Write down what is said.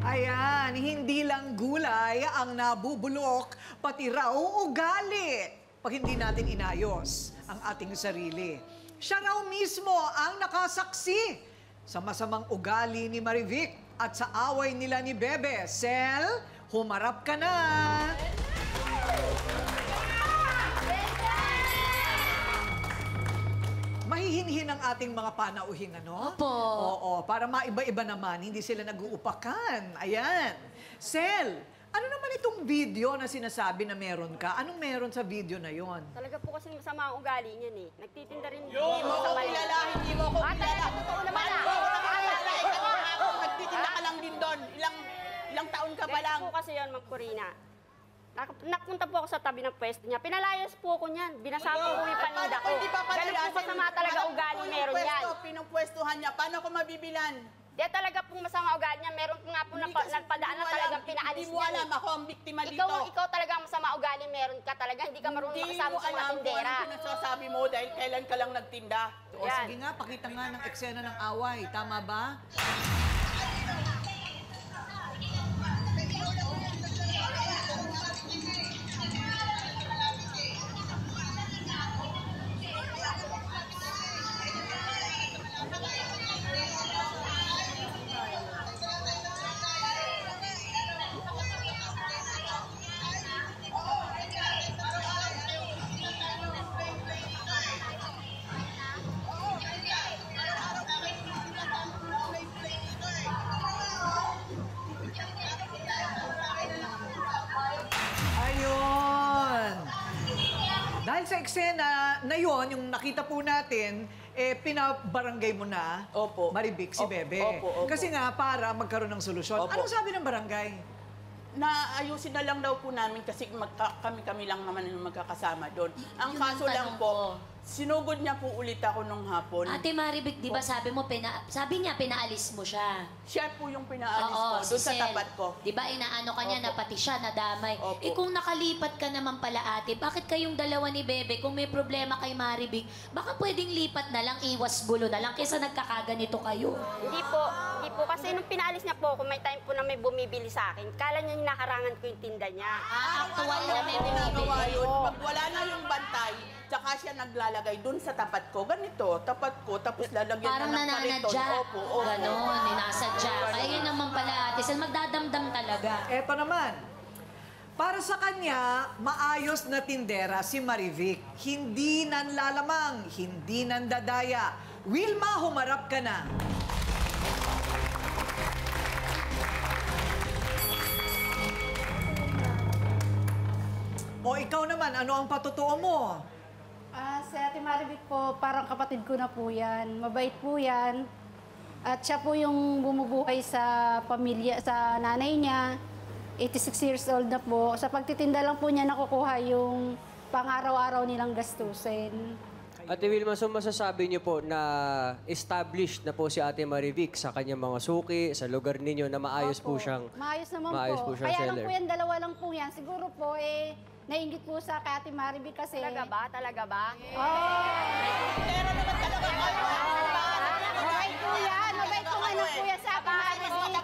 Ayan, hindi lang gulay ang nabubulok, pati raw ugali pag hindi natin inayos ang ating sarili. Siya raw mismo ang nakasaksi sa masamang ugali ni Marivic at sa away nila ni Bebe. Sel, humarap ka na! Mahihinhin ang ating mga panauhing, ano? Opo. Oo, para maiba-iba naman, hindi sila nag-uupakan. Ayan. Sel, ano naman itong video na sinasabi na meron ka? Anong meron sa video na yon? Talaga po kasi masama ang ugali niyan eh. Nagtitinda rin Hindi mo ko kilala, hindi mo ko kilala. Totoo naman Paano mo ko nakakilala? Ikaw nga ako, nagtitinda ka lang din doon. Ilang taon ka pa lang. po kasi yun, Ma'am Corina. Napunta po ako sa tabi ng pwesto niya. Pinalayas po ako niyan. Binasapo ko yung paninda ko. Ganun po masama talaga ugali meron yan. Pinupwestuhan niya. Paano ko mabibilan? Di talaga pong masama ugali niya. Meron po nga po nagpadaan na talagang pinaalis Hindi mo alam, ako ang biktima dito. Ikaw talaga ang masama ugali meron ka talaga. Hindi ka marunong makasama sa mga tindera. Hindi mo alam kung anong pinasasabi mo dahil kailan ka lang nagtinda. O sige nga, pakita nga ng eksena ng away. Tama ba? Ayun. Dahil sa eksena na yon, yung nakita po natin, pinabarangay mo na, Opo. Marivic, si Bebe. Opo. Kasi nga, para magkaroon ng solusyon. Opo. Anong sabi ng barangay? Naayusin na lang daw po namin kasi kami lang naman yung magkakasama doon. Ang kaso lang po, sinugod niya po ulit ako nung hapon. Ate Marivic, di ba sabi niya pinaalis mo siya? Siya po yung pinaalis ko doon sa Sel. tapat ko. Di ba inaano ka niya na pati siya nadamay? Opo. Eh kung nakalipat ka naman pala ate, bakit kayong dalawa ni Bebe, kung may problema kay Marivic, baka pwedeng lipat na lang, iwas gulo na lang, kaysa nagkakaganito kayo? Hindi po. Kasi nung pinaalis niya po ako, may time po na may bumibili sa akin. Kala niya nakarangan ko yung tinda niya. Actual na may Ginagawa bumibili. yun. Pag wala na yung bantay, tsaka siya naglalagay dun sa tapat ko. Ganito, tapat ko, tapos lalagyan Parang na ng kariton. nananadya. Opo. Ganon, ninasadya. Kaya yun naman pala ate, Sel, magdadamdam talaga. Eto naman. Para sa kanya, maayos na tindera si Marivic. Hindi nanlalamang, hindi nandadaya. Wilma, humarap ka na. O ikaw naman, ano ang patotoo mo? Si Ate Marivic po, parang kapatid ko na po yan. Mabait po yan. At siya po yung bumubuhay sa pamilya, sa nanay niya. 86 years old na po. Sa pagtitinda lang po niya nakukuha yung pang-araw-araw nilang gastusin. Ate Wilma, so masasabi niyo po na established na po si Ate Marivic sa kanyang mga suki, sa lugar ninyo na maayos po Opo. siyang Maayos naman maayos po. po siyang Kaya lang seller. po yan, dalawa lang po yan. Siguro po, nainggit po sa kay Ate Marivic kasi... Talaga ba? Talaga ba? Pero naman talaga kayo. Mabait po yan. Mabait po ano po yan sa Ate Marivic.